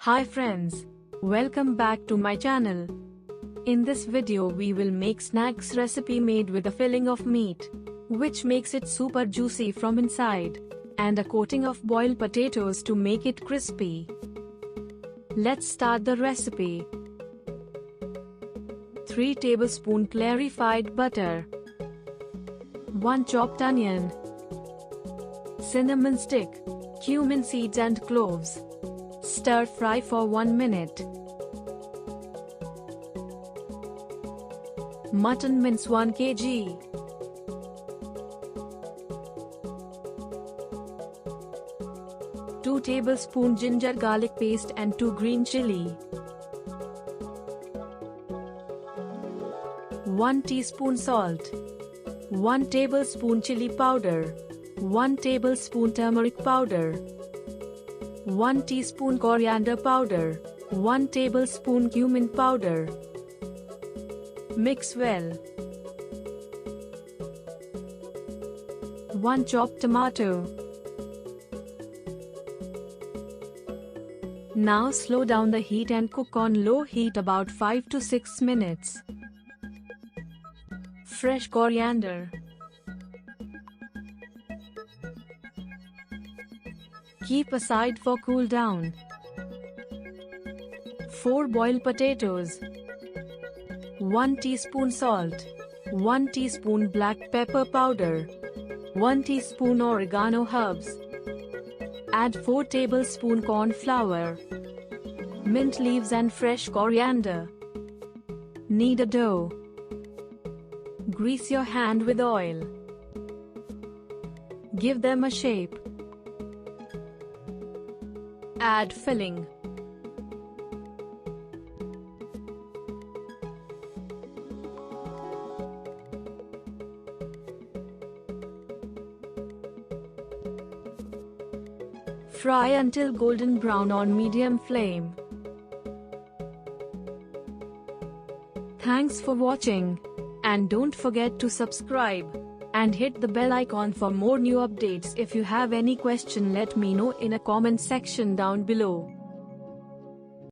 Hi friends, welcome back to my channel. In this video we will make snacks recipe made with a filling of meat, which makes it super juicy from inside, and a coating of boiled potatoes to make it crispy. Let's start the recipe. 3 tablespoons clarified butter, 1 chopped onion, cinnamon stick, cumin seeds and cloves. Stir fry for 1 minute. Mutton mince 1 kg. Two tablespoons ginger garlic paste and 2 green chili. 1 teaspoon salt. 1 tablespoon chili powder. 1 tablespoon turmeric powder. 1 teaspoon coriander powder. 1 tablespoon cumin powder. Mix well. 1 chopped tomato. Now slow down the heat and cook on low heat about 5 to 6 minutes. Fresh coriander. Keep aside for cool down. 4 boiled potatoes. 1 teaspoon salt. 1 teaspoon black pepper powder. 1 teaspoon oregano herbs. Add 4 tablespoon corn flour. Mint leaves and fresh coriander. Knead a dough. Grease your hand with oil. Give them a shape. Add filling. Fry until golden brown on medium flame. Thanks for watching, and don't forget to subscribe and hit the bell icon for more new updates. If you have any question, let me know in a comment section down below.